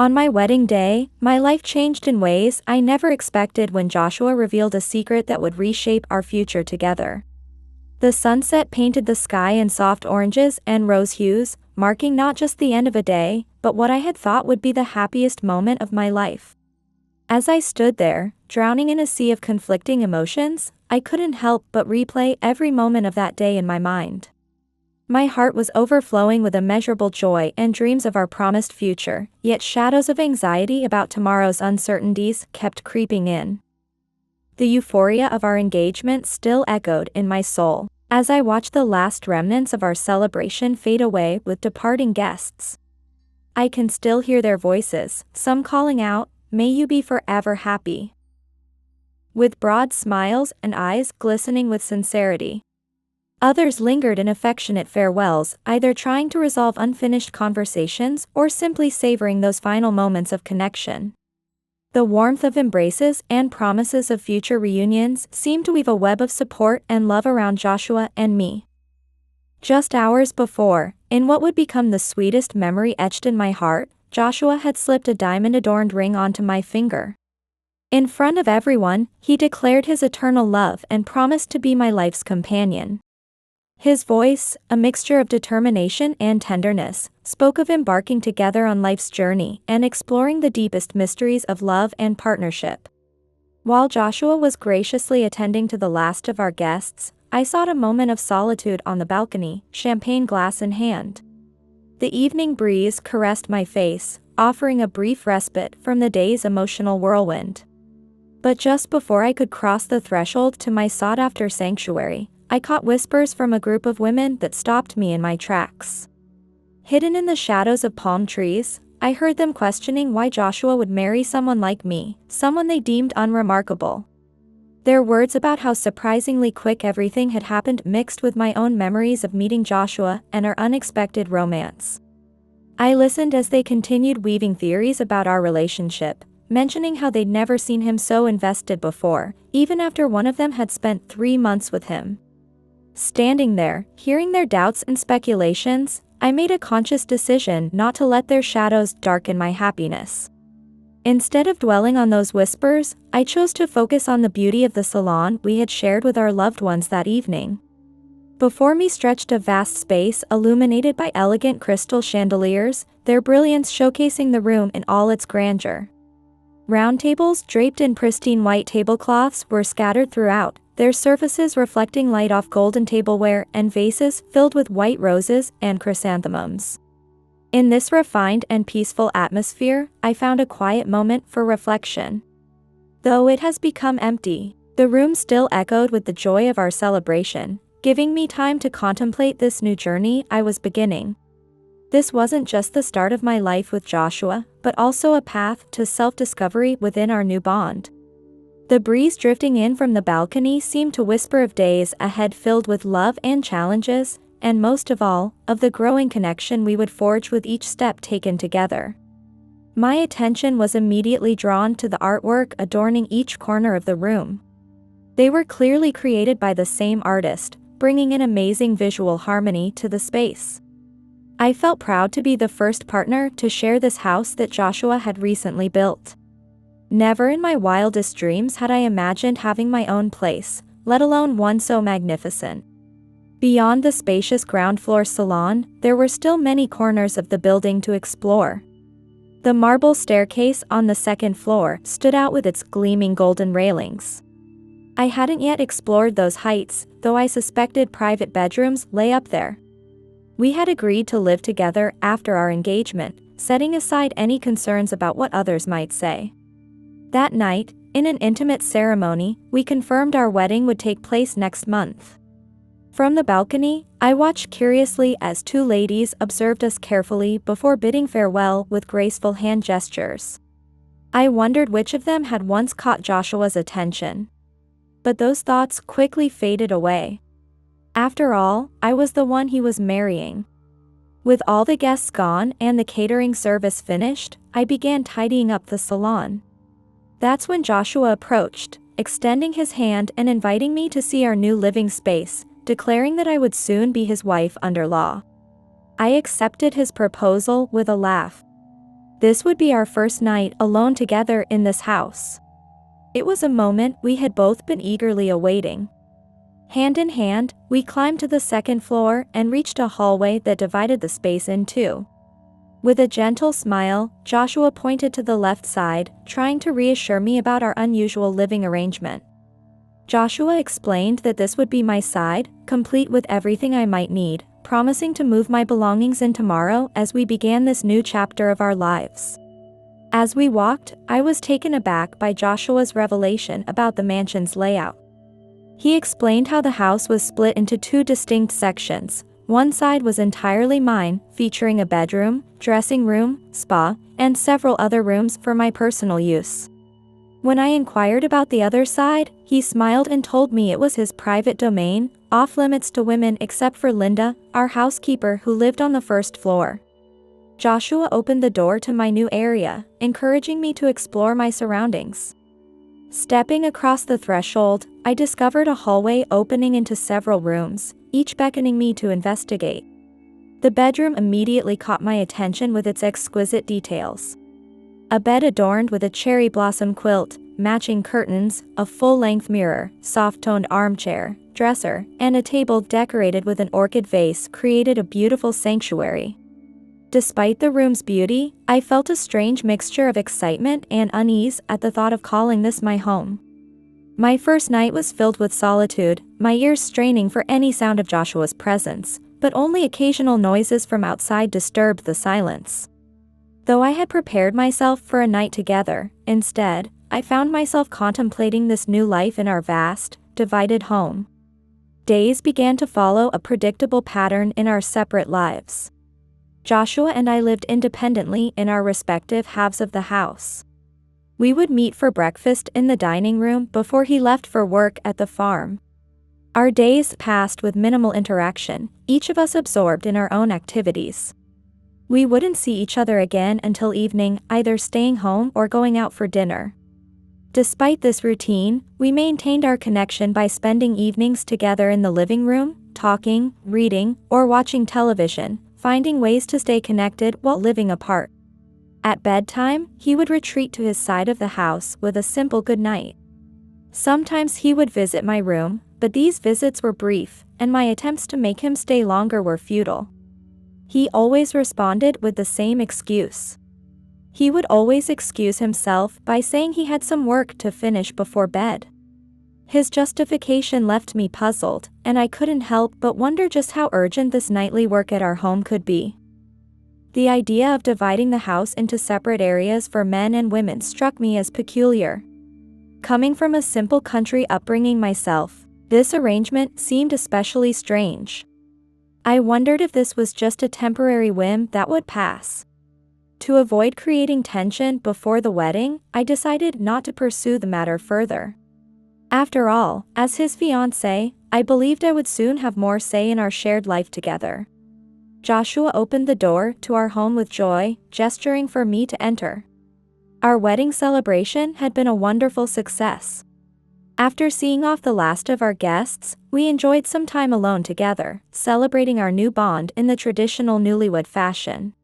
On my wedding day, my life changed in ways I never expected when Joshua revealed a secret that would reshape our future together. The sunset painted the sky in soft oranges and rose hues, marking not just the end of a day, but what I had thought would be the happiest moment of my life. As I stood there, drowning in a sea of conflicting emotions, I couldn't help but replay every moment of that day in my mind. My heart was overflowing with immeasurable joy and dreams of our promised future, yet shadows of anxiety about tomorrow's uncertainties kept creeping in. The euphoria of our engagement still echoed in my soul, as I watched the last remnants of our celebration fade away with departing guests. I can still hear their voices, some calling out, "May you be forever happy," with broad smiles and eyes glistening with sincerity. Others lingered in affectionate farewells, either trying to resolve unfinished conversations or simply savoring those final moments of connection. The warmth of embraces and promises of future reunions seemed to weave a web of support and love around Joshua and me. Just hours before, in what would become the sweetest memory etched in my heart, Joshua had slipped a diamond-adorned ring onto my finger. In front of everyone, he declared his eternal love and promised to be my life's companion. His voice, a mixture of determination and tenderness, spoke of embarking together on life's journey and exploring the deepest mysteries of love and partnership. While Joshua was graciously attending to the last of our guests, I sought a moment of solitude on the balcony, champagne glass in hand. The evening breeze caressed my face, offering a brief respite from the day's emotional whirlwind. But just before I could cross the threshold to my sought-after sanctuary, I caught whispers from a group of women that stopped me in my tracks. Hidden in the shadows of palm trees, I heard them questioning why Joshua would marry someone like me, someone they deemed unremarkable. Their words about how surprisingly quick everything had happened mixed with my own memories of meeting Joshua and our unexpected romance. I listened as they continued weaving theories about our relationship, mentioning how they'd never seen him so invested before, even after one of them had spent 3 months with him. Standing there, hearing their doubts and speculations, I made a conscious decision not to let their shadows darken my happiness. Instead of dwelling on those whispers, I chose to focus on the beauty of the salon we had shared with our loved ones that evening. Before me stretched a vast space illuminated by elegant crystal chandeliers, their brilliance showcasing the room in all its grandeur. Round tables draped in pristine white tablecloths were scattered throughout, their surfaces reflecting light off golden tableware and vases filled with white roses and chrysanthemums. In this refined and peaceful atmosphere, I found a quiet moment for reflection. Though it has become empty, the room still echoed with the joy of our celebration, giving me time to contemplate this new journey I was beginning. This wasn't just the start of my life with Joshua, but also a path to self-discovery within our new bond. The breeze drifting in from the balcony seemed to whisper of days ahead filled with love and challenges, and most of all, of the growing connection we would forge with each step taken together. My attention was immediately drawn to the artwork adorning each corner of the room. They were clearly created by the same artist, bringing an amazing visual harmony to the space. I felt proud to be the first partner to share this house that Joshua had recently built. Never in my wildest dreams had I imagined having my own place, let alone one so magnificent. Beyond the spacious ground-floor salon, there were still many corners of the building to explore. The marble staircase on the second floor stood out with its gleaming golden railings. I hadn't yet explored those heights, though I suspected private bedrooms lay up there. We had agreed to live together after our engagement, setting aside any concerns about what others might say. That night, in an intimate ceremony, we confirmed our wedding would take place next month. From the balcony, I watched curiously as 2 ladies observed us carefully before bidding farewell with graceful hand gestures. I wondered which of them had once caught Joshua's attention. But those thoughts quickly faded away. After all, I was the one he was marrying. With all the guests gone and the catering service finished, I began tidying up the salon. That's when Joshua approached, extending his hand and inviting me to see our new living space, declaring that I would soon be his wife under law. I accepted his proposal with a laugh. This would be our first night alone together in this house. It was a moment we had both been eagerly awaiting. Hand in hand, we climbed to the second floor and reached a hallway that divided the space in two. With a gentle smile, Joshua pointed to the left side, trying to reassure me about our unusual living arrangement. Joshua explained that this would be my side, complete with everything I might need, promising to move my belongings in tomorrow as we began this new chapter of our lives. As we walked, I was taken aback by Joshua's revelation about the mansion's layout. He explained how the house was split into two distinct sections. One side was entirely mine, featuring a bedroom, dressing room, spa, and several other rooms for my personal use. When I inquired about the other side, he smiled and told me it was his private domain, off limits to women except for Linda, our housekeeper who lived on the first floor. Joshua opened the door to my new area, encouraging me to explore my surroundings. Stepping across the threshold, I discovered a hallway opening into several rooms, each beckoning me to investigate. The bedroom immediately caught my attention with its exquisite details. A bed adorned with a cherry blossom quilt, matching curtains, a full-length mirror, soft-toned armchair, dresser, and a table decorated with an orchid vase created a beautiful sanctuary. Despite the room's beauty, I felt a strange mixture of excitement and unease at the thought of calling this my home. My first night was filled with solitude, my ears straining for any sound of Joshua's presence, but only occasional noises from outside disturbed the silence. Though I had prepared myself for a night together, instead, I found myself contemplating this new life in our vast, divided home. Days began to follow a predictable pattern in our separate lives. Joshua and I lived independently in our respective halves of the house. We would meet for breakfast in the dining room before he left for work at the farm. Our days passed with minimal interaction, each of us absorbed in our own activities. We wouldn't see each other again until evening, either staying home or going out for dinner. Despite this routine, we maintained our connection by spending evenings together in the living room, talking, reading, or watching television, finding ways to stay connected while living apart. At bedtime, he would retreat to his side of the house with a simple good night. Sometimes he would visit my room, but these visits were brief, and my attempts to make him stay longer were futile. He always responded with the same excuse. He would always excuse himself by saying he had some work to finish before bed. His justification left me puzzled, and I couldn't help but wonder just how urgent this nightly work at our home could be. The idea of dividing the house into separate areas for men and women struck me as peculiar. Coming from a simple country upbringing myself, this arrangement seemed especially strange. I wondered if this was just a temporary whim that would pass. To avoid creating tension before the wedding, I decided not to pursue the matter further. After all, as his fiancé, I believed I would soon have more say in our shared life together. Joshua opened the door to our home with joy, gesturing for me to enter. Our wedding celebration had been a wonderful success. After seeing off the last of our guests, we enjoyed some time alone together, celebrating our new bond in the traditional newlywed fashion.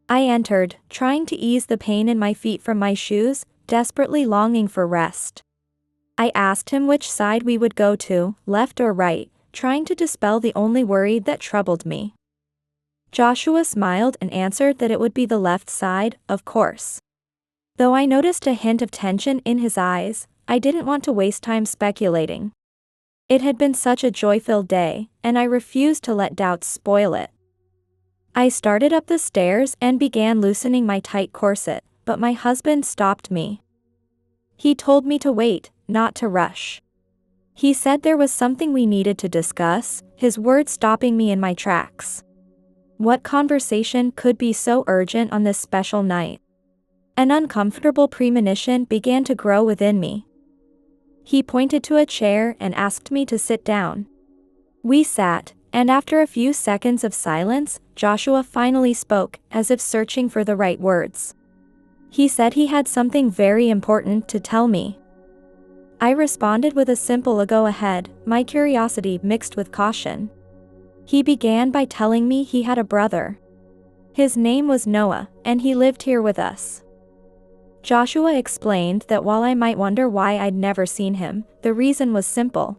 I entered, trying to ease the pain in my feet from my shoes, desperately longing for rest. I asked him which side we would go to, left or right, trying to dispel the only worry that troubled me. Joshua smiled and answered that it would be the left side, of course. Though I noticed a hint of tension in his eyes, I didn't want to waste time speculating. It had been such a joy-filled day, and I refused to let doubts spoil it. I started up the stairs and began loosening my tight corset, but my husband stopped me. He told me to wait, not to rush. He said there was something we needed to discuss, his words stopping me in my tracks. What conversation could be so urgent on this special night? An uncomfortable premonition began to grow within me. He pointed to a chair and asked me to sit down. We sat, and after a few seconds of silence, Joshua finally spoke, as if searching for the right words. He said he had something very important to tell me. I responded with a simple go ahead, my curiosity mixed with caution. He began by telling me he had a brother. His name was Noah, and he lived here with us. Joshua explained that while I might wonder why I'd never seen him, the reason was simple.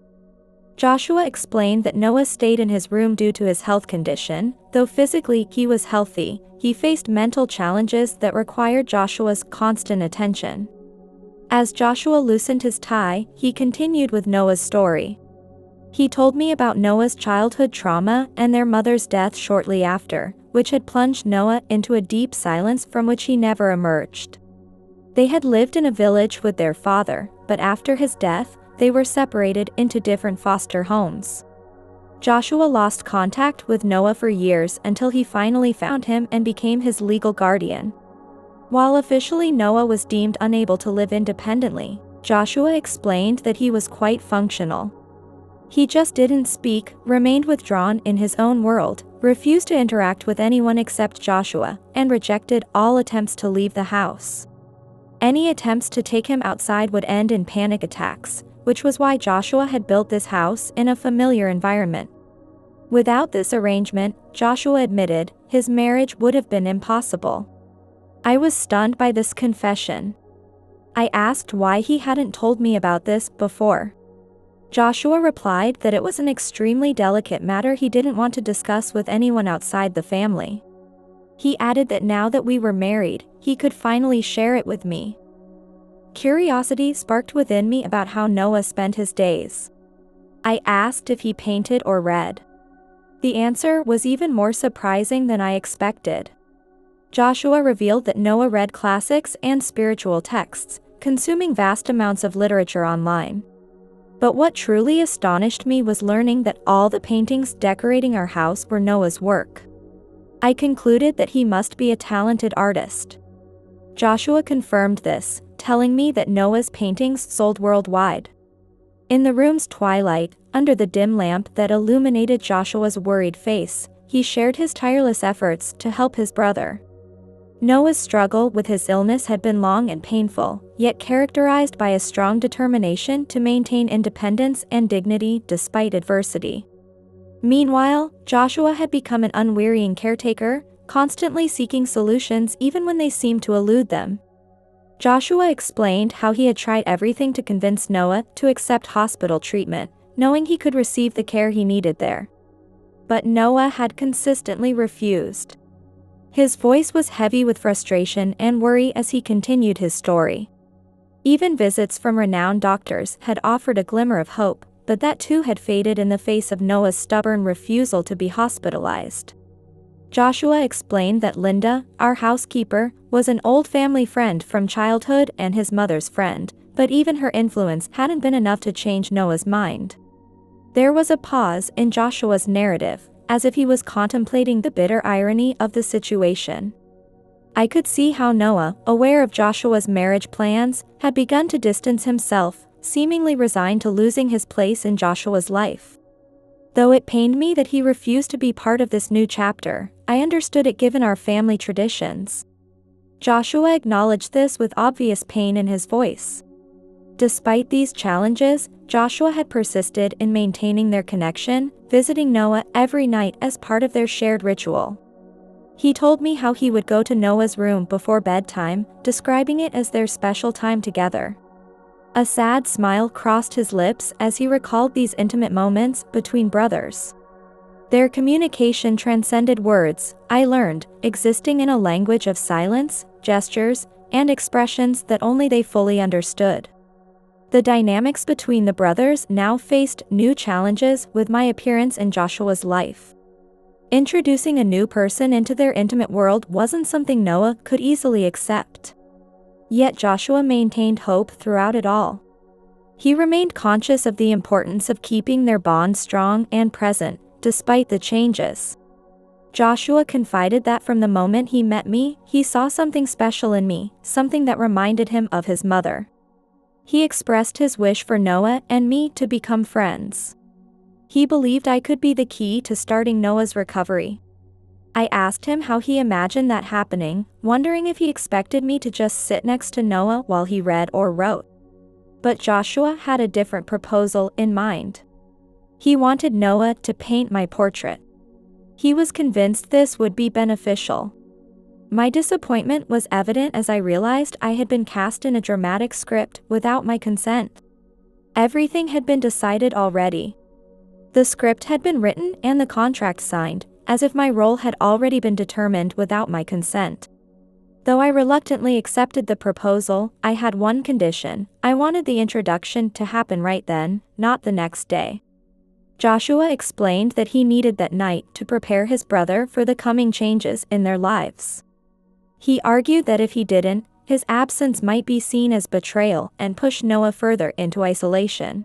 Joshua explained that Noah stayed in his room due to his health condition. Though physically he was healthy, he faced mental challenges that required Joshua's constant attention. As Joshua loosened his tie, he continued with Noah's story. He told me about Noah's childhood trauma and their mother's death shortly after, which had plunged Noah into a deep silence from which he never emerged. They had lived in a village with their father, but after his death, they were separated into different foster homes. Joshua lost contact with Noah for years until he finally found him and became his legal guardian. While officially Noah was deemed unable to live independently, Joshua explained that he was quite functional. He just didn't speak, remained withdrawn in his own world, refused to interact with anyone except Joshua, and rejected all attempts to leave the house. Any attempts to take him outside would end in panic attacks, which was why Joshua had built this house in a familiar environment. Without this arrangement, Joshua admitted, his marriage would have been impossible. I was stunned by this confession. I asked why he hadn't told me about this before. Joshua replied that it was an extremely delicate matter he didn't want to discuss with anyone outside the family. He added that now that we were married, he could finally share it with me. Curiosity sparked within me about how Noah spent his days. I asked if he painted or read. The answer was even more surprising than I expected. Joshua revealed that Noah read classics and spiritual texts, consuming vast amounts of literature online. But what truly astonished me was learning that all the paintings decorating our house were Noah's work. I concluded that he must be a talented artist. Joshua confirmed this, telling me that Noah's paintings sold worldwide. In the room's twilight, under the dim lamp that illuminated Joshua's worried face, he shared his tireless efforts to help his brother. Noah's struggle with his illness had been long and painful, yet characterized by a strong determination to maintain independence and dignity despite adversity. Meanwhile, Joshua had become an unwearying caretaker, constantly seeking solutions even when they seemed to elude them. Joshua explained how he had tried everything to convince Noah to accept hospital treatment, knowing he could receive the care he needed there. But Noah had consistently refused. His voice was heavy with frustration and worry as he continued his story. Even visits from renowned doctors had offered a glimmer of hope, but that too had faded in the face of Noah's stubborn refusal to be hospitalized. Joshua explained that Linda, our housekeeper, was an old family friend from childhood and his mother's friend, but even her influence hadn't been enough to change Noah's mind. There was a pause in Joshua's narrative, as if he was contemplating the bitter irony of the situation. I could see how Noah, aware of Joshua's marriage plans, had begun to distance himself, seemingly resigned to losing his place in Joshua's life. Though it pained me that he refused to be part of this new chapter, I understood it given our family traditions. Joshua acknowledged this with obvious pain in his voice. Despite these challenges, Joshua had persisted in maintaining their connection, visiting Noah every night as part of their shared ritual. He told me how he would go to Noah's room before bedtime, describing it as their special time together. A sad smile crossed his lips as he recalled these intimate moments between brothers. Their communication transcended words, I learned, existing in a language of silence, gestures, and expressions that only they fully understood. The dynamics between the brothers now faced new challenges with my appearance in Joshua's life. Introducing a new person into their intimate world wasn't something Noah could easily accept. Yet Joshua maintained hope throughout it all. He remained conscious of the importance of keeping their bond strong and present, despite the changes. Joshua confided that from the moment he met me, he saw something special in me, something that reminded him of his mother. He expressed his wish for Noah and me to become friends. He believed I could be the key to starting Noah's recovery. I asked him how he imagined that happening, wondering if he expected me to just sit next to Noah while he read or wrote. But Joshua had a different proposal in mind. He wanted Noah to paint my portrait. He was convinced this would be beneficial. My disappointment was evident as I realized I had been cast in a dramatic script without my consent. Everything had been decided already. The script had been written and the contract signed, as if my role had already been determined without my consent. Though I reluctantly accepted the proposal, I had one condition: I wanted the introduction to happen right then, not the next day. Joshua explained that he needed that night to prepare his brother for the coming changes in their lives. He argued that if he didn't, his absence might be seen as betrayal and push Noah further into isolation.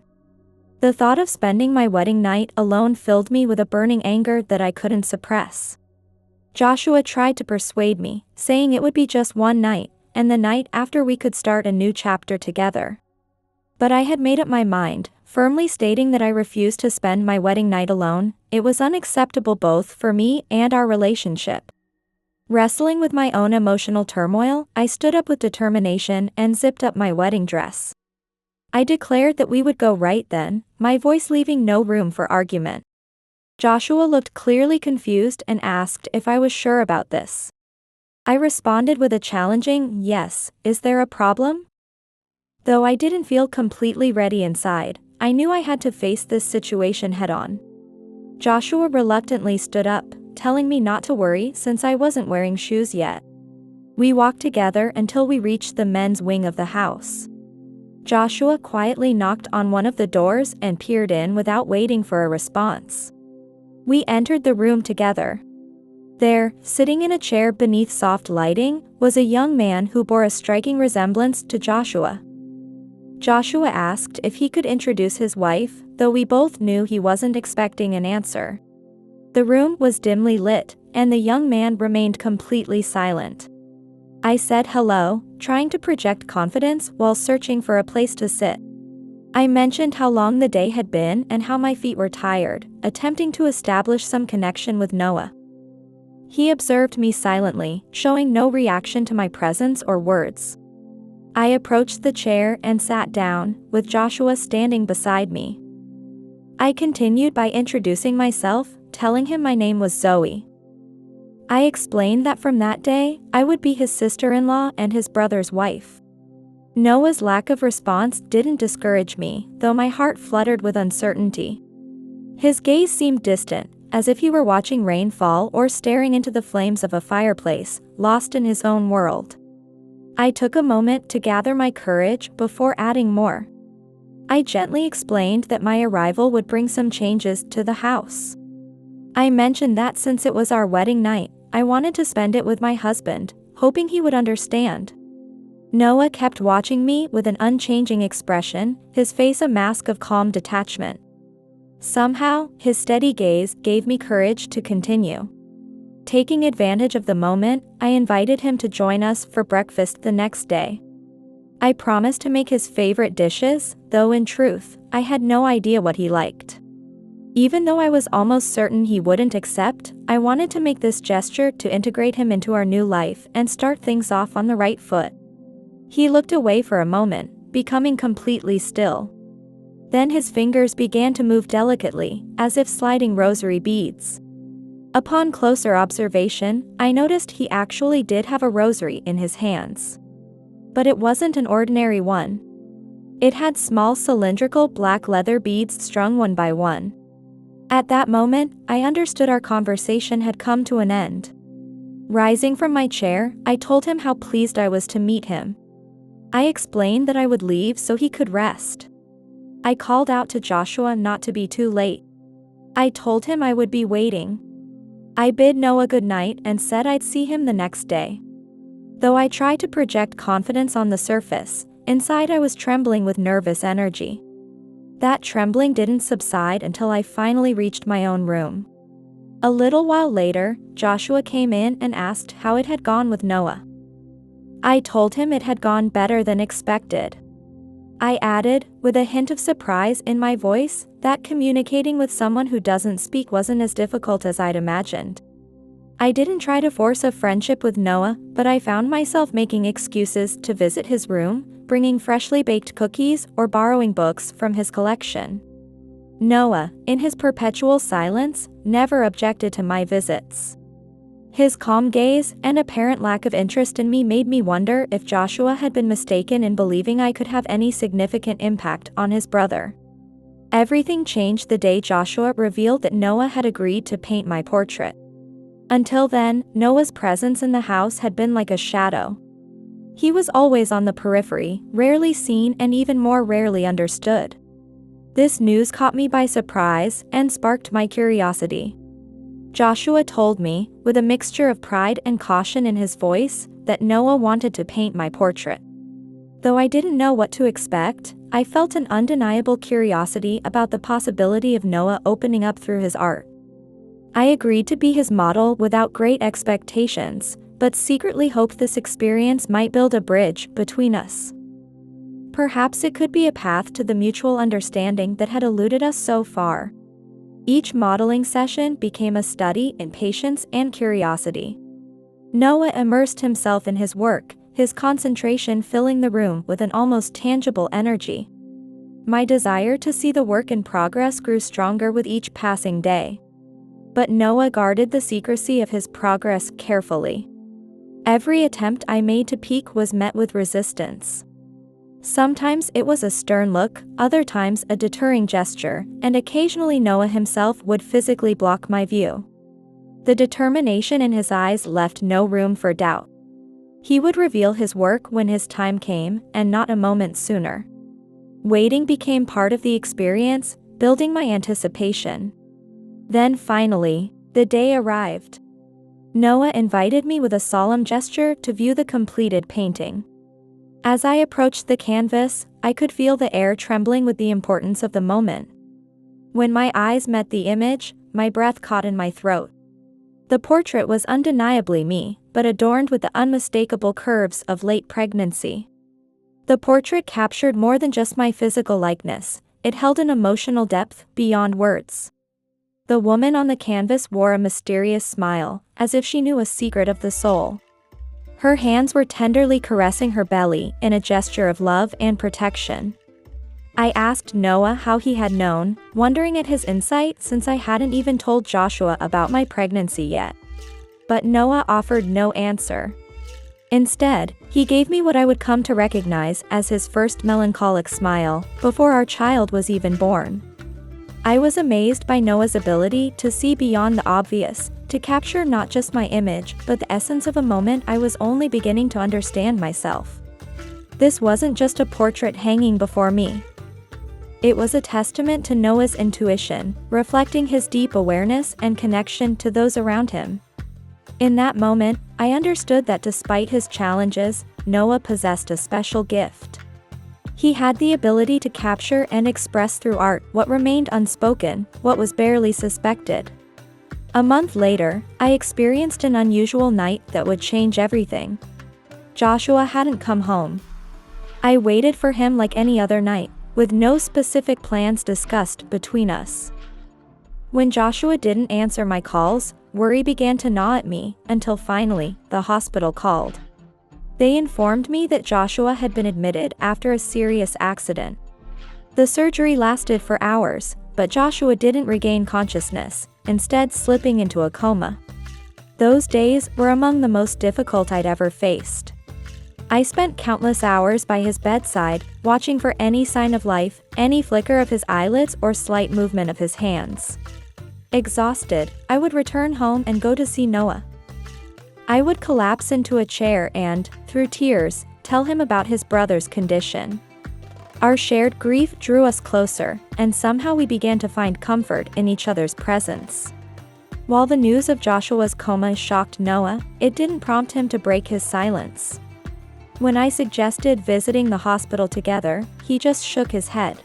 The thought of spending my wedding night alone filled me with a burning anger that I couldn't suppress. Joshua tried to persuade me, saying it would be just one night, and the night after we could start a new chapter together. But I had made up my mind, firmly stating that I refused to spend my wedding night alone. It was unacceptable both for me and our relationship. Wrestling with my own emotional turmoil, I stood up with determination and zipped up my wedding dress. I declared that we would go right then, my voice leaving no room for argument. Joshua looked clearly confused and asked if I was sure about this. I responded with a challenging yes. Is there a problem? Though I didn't feel completely ready inside, I knew I had to face this situation head-on. Joshua reluctantly stood up, telling me not to worry since I wasn't wearing shoes yet. We walked together until we reached the men's wing of the house. Joshua quietly knocked on one of the doors and peered in without waiting for a response. We entered the room together. There, sitting in a chair beneath soft lighting, was a young man who bore a striking resemblance to Joshua. Joshua asked if he could introduce his wife, though we both knew he wasn't expecting an answer. The room was dimly lit, and the young man remained completely silent. I said hello, trying to project confidence while searching for a place to sit. I mentioned how long the day had been and how my feet were tired, attempting to establish some connection with Noah. He observed me silently, showing no reaction to my presence or words. I approached the chair and sat down, with Joshua standing beside me. I continued by introducing myself, telling him my name was Zoe. I explained that from that day, I would be his sister-in-law and his brother's wife. Noah's lack of response didn't discourage me, though my heart fluttered with uncertainty. His gaze seemed distant, as if he were watching rain fall or staring into the flames of a fireplace, lost in his own world. I took a moment to gather my courage before adding more. I gently explained that my arrival would bring some changes to the house. I mentioned that since it was our wedding night, I wanted to spend it with my husband, hoping he would understand. Noah kept watching me with an unchanging expression, his face a mask of calm detachment. Somehow, his steady gaze gave me courage to continue. Taking advantage of the moment, I invited him to join us for breakfast the next day. I promised to make his favorite dishes, though in truth, I had no idea what he liked. Even though I was almost certain he wouldn't accept, I wanted to make this gesture to integrate him into our new life and start things off on the right foot. He looked away for a moment, becoming completely still. Then his fingers began to move delicately, as if sliding rosary beads. Upon closer observation, I noticed he actually did have a rosary in his hands. But it wasn't an ordinary one. It had small cylindrical black leather beads strung one by one. At that moment, I understood our conversation had come to an end. Rising from my chair, I told him how pleased I was to meet him. I explained that I would leave so he could rest. I called out to Joshua not to be too late. I told him I would be waiting. I bid Noah good night and said I'd see him the next day. Though I tried to project confidence on the surface, inside I was trembling with nervous energy. That trembling didn't subside until I finally reached my own room. A little while later, Joshua came in and asked how it had gone with Noah. I told him it had gone better than expected. I added, with a hint of surprise in my voice, that communicating with someone who doesn't speak wasn't as difficult as I'd imagined. I didn't try to force a friendship with Noah, but I found myself making excuses to visit his room, bringing freshly baked cookies or borrowing books from his collection. Noah, in his perpetual silence, never objected to my visits. His calm gaze and apparent lack of interest in me made me wonder if Joshua had been mistaken in believing I could have any significant impact on his brother. Everything changed the day Joshua revealed that Noah had agreed to paint my portrait. Until then, Noah's presence in the house had been like a shadow. He was always on the periphery, rarely seen and even more rarely understood. This news caught me by surprise and sparked my curiosity. Joshua told me, with a mixture of pride and caution in his voice, that Noah wanted to paint my portrait. Though I didn't know what to expect, I felt an undeniable curiosity about the possibility of Noah opening up through his art. I agreed to be his model without great expectations, but secretly hoped this experience might build a bridge between us. Perhaps it could be a path to the mutual understanding that had eluded us so far. Each modeling session became a study in patience and curiosity. Noah immersed himself in his work, his concentration filling the room with an almost tangible energy. My desire to see the work in progress grew stronger with each passing day. But Noah guarded the secrecy of his progress carefully. Every attempt I made to peek was met with resistance. Sometimes it was a stern look, other times a deterring gesture, and occasionally Noah himself would physically block my view. The determination in his eyes left no room for doubt. He would reveal his work when his time came, and not a moment sooner. Waiting became part of the experience, building my anticipation. Then finally, the day arrived. Noah invited me with a solemn gesture to view the completed painting. As I approached the canvas, I could feel the air trembling with the importance of the moment. When my eyes met the image, my breath caught in my throat. The portrait was undeniably me, but adorned with the unmistakable curves of late pregnancy. The portrait captured more than just my physical likeness, it held an emotional depth beyond words. The woman on the canvas wore a mysterious smile, as if she knew a secret of the soul. Her hands were tenderly caressing her belly in a gesture of love and protection. I asked Noah how he had known, wondering at his insight since I hadn't even told Joshua about my pregnancy yet. But Noah offered no answer. Instead, he gave me what I would come to recognize as his first melancholic smile, before our child was even born. I was amazed by Noah's ability to see beyond the obvious, to capture not just my image, but the essence of a moment I was only beginning to understand myself. This wasn't just a portrait hanging before me. It was a testament to Noah's intuition, reflecting his deep awareness and connection to those around him. In that moment, I understood that despite his challenges, Noah possessed a special gift. He had the ability to capture and express through art what remained unspoken, what was barely suspected. A month later, I experienced an unusual night that would change everything. Joshua hadn't come home. I waited for him like any other night, with no specific plans discussed between us. When Joshua didn't answer my calls, worry began to gnaw at me, until finally, the hospital called. They informed me that Joshua had been admitted after a serious accident. The surgery lasted for hours, but Joshua didn't regain consciousness, instead slipping into a coma. Those days were among the most difficult I'd ever faced. I spent countless hours by his bedside, watching for any sign of life, any flicker of his eyelids or slight movement of his hands. Exhausted, I would return home and go to see Noah. I would collapse into a chair and, through tears, tell him about his brother's condition. Our shared grief drew us closer, and somehow we began to find comfort in each other's presence. While the news of Joshua's coma shocked Noah, it didn't prompt him to break his silence. When I suggested visiting the hospital together, he just shook his head.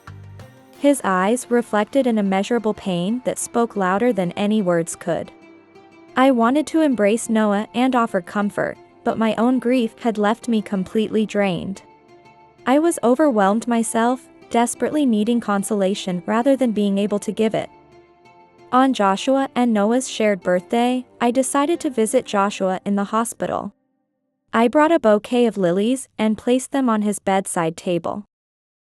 His eyes reflected an immeasurable pain that spoke louder than any words could. I wanted to embrace Noah and offer comfort, but my own grief had left me completely drained. I was overwhelmed myself, desperately needing consolation rather than being able to give it. On Joshua and Noah's shared birthday, I decided to visit Joshua in the hospital. I brought a bouquet of lilies and placed them on his bedside table.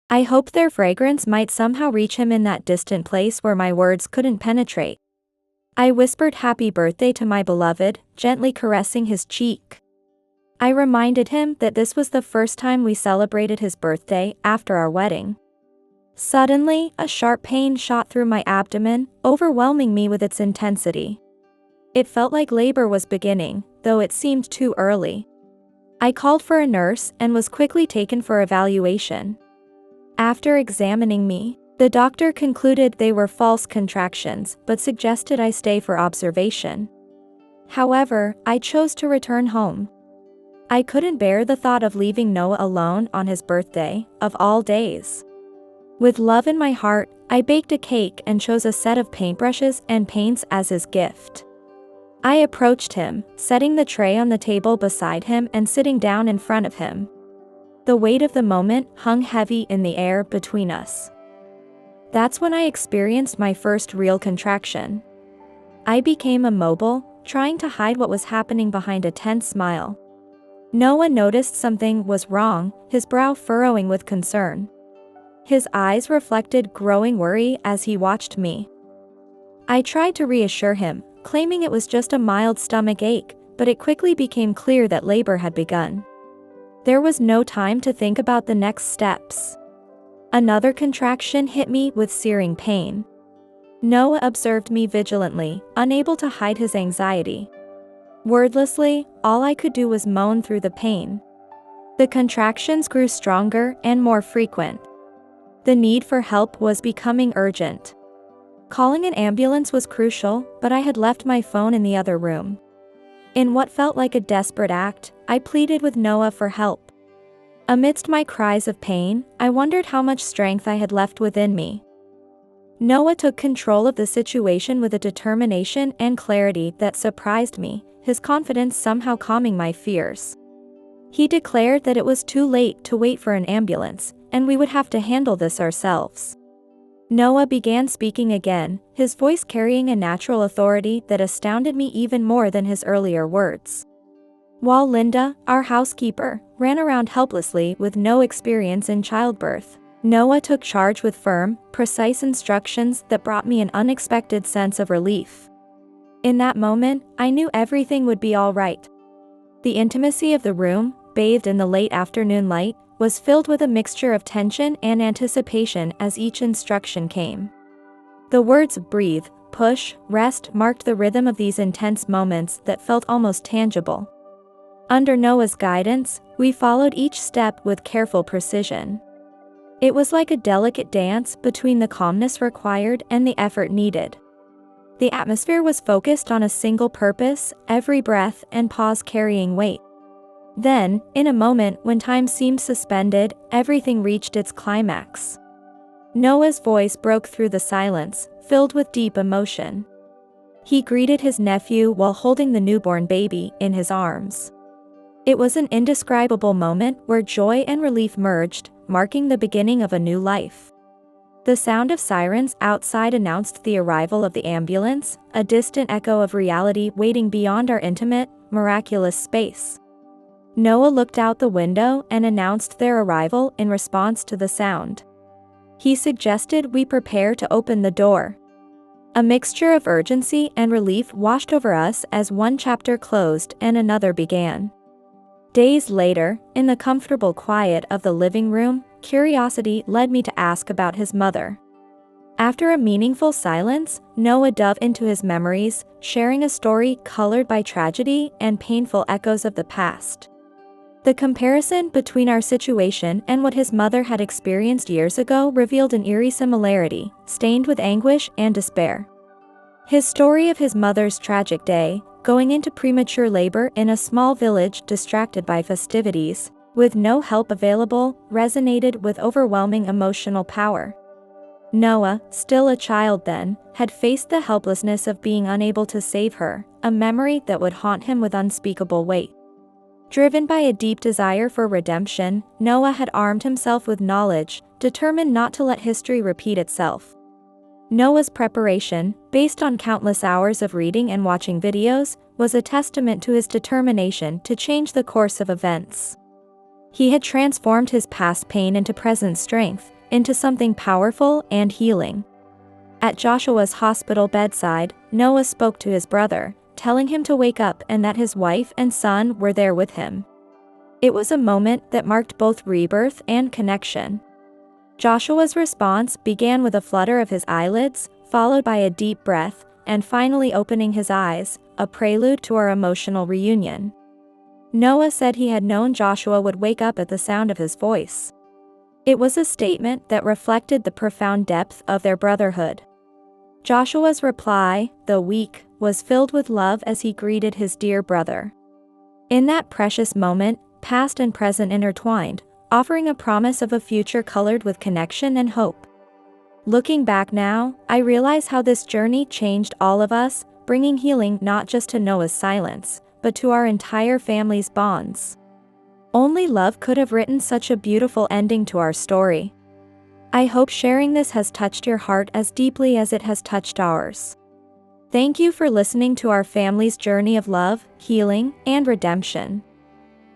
I hoped their fragrance might somehow reach him in that distant place where my words couldn't penetrate. I whispered happy birthday to my beloved, gently caressing his cheek. I reminded him that this was the first time we celebrated his birthday after our wedding. Suddenly, a sharp pain shot through my abdomen, overwhelming me with its intensity. It felt like labor was beginning, though it seemed too early. I called for a nurse and was quickly taken for evaluation. After examining me, the doctor concluded they were false contractions but suggested I stay for observation. However, I chose to return home. I couldn't bear the thought of leaving Noah alone on his birthday, of all days. With love in my heart, I baked a cake and chose a set of paintbrushes and paints as his gift. I approached him, setting the tray on the table beside him and sitting down in front of him. The weight of the moment hung heavy in the air between us. That's when I experienced my first real contraction. I became immobile, trying to hide what was happening behind a tense smile. Noah noticed something was wrong, his brow furrowing with concern. His eyes reflected growing worry as he watched me. I tried to reassure him, claiming it was just a mild stomach ache, but it quickly became clear that labor had begun. There was no time to think about the next steps. Another contraction hit me with searing pain. Noah observed me vigilantly, unable to hide his anxiety. Wordlessly, all I could do was moan through the pain. The contractions grew stronger and more frequent. The need for help was becoming urgent. Calling an ambulance was crucial, but I had left my phone in the other room. In what felt like a desperate act, I pleaded with Noah for help. Amidst my cries of pain, I wondered how much strength I had left within me. Noah took control of the situation with a determination and clarity that surprised me, his confidence somehow calming my fears. He declared that it was too late to wait for an ambulance, and we would have to handle this ourselves. Noah began speaking again, his voice carrying a natural authority that astounded me even more than his earlier words. While Linda, our housekeeper, ran around helplessly with no experience in childbirth, Noah took charge with firm, precise instructions that brought me an unexpected sense of relief. In that moment, I knew everything would be all right. The intimacy of the room, bathed in the late afternoon light, was filled with a mixture of tension and anticipation as each instruction came. The words breathe, push, rest marked the rhythm of these intense moments that felt almost tangible. Under Noah's guidance, we followed each step with careful precision. It was like a delicate dance between the calmness required and the effort needed. The atmosphere was focused on a single purpose, every breath and pause carrying weight. Then, in a moment when time seemed suspended, everything reached its climax. Noah's voice broke through the silence, filled with deep emotion. He greeted his nephew while holding the newborn baby in his arms. It was an indescribable moment where joy and relief merged, marking the beginning of a new life. The sound of sirens outside announced the arrival of the ambulance, a distant echo of reality waiting beyond our intimate, miraculous space. Noah looked out the window and announced their arrival in response to the sound. He suggested we prepare to open the door. A mixture of urgency and relief washed over us as one chapter closed and another began. Days later, in the comfortable quiet of the living room, curiosity led me to ask about his mother. After a meaningful silence, Noah dove into his memories, sharing a story colored by tragedy and painful echoes of the past. The comparison between our situation and what his mother had experienced years ago revealed an eerie similarity, stained with anguish and despair. His story of his mother's tragic day, going into premature labor in a small village distracted by festivities, with no help available, resonated with overwhelming emotional power. Noah, still a child then, had faced the helplessness of being unable to save her, a memory that would haunt him with unspeakable weight. Driven by a deep desire for redemption, Noah had armed himself with knowledge, determined not to let history repeat itself. Noah's preparation, based on countless hours of reading and watching videos, was a testament to his determination to change the course of events. He had transformed his past pain into present strength, into something powerful and healing. At Joshua's hospital bedside, Noah spoke to his brother, telling him to wake up and that his wife and son were there with him. It was a moment that marked both rebirth and connection. Joshua's response began with a flutter of his eyelids, followed by a deep breath, and finally opening his eyes, a prelude to our emotional reunion. Noah said he had known Joshua would wake up at the sound of his voice. It was a statement that reflected the profound depth of their brotherhood. Joshua's reply, though weak, was filled with love as he greeted his dear brother. In that precious moment, past and present intertwined, offering a promise of a future colored with connection and hope. Looking back now, I realize how this journey changed all of us, bringing healing not just to Noah's silence, but to our entire family's bonds. Only love could have written such a beautiful ending to our story. I hope sharing this has touched your heart as deeply as it has touched ours. Thank you for listening to our family's journey of love, healing, and redemption.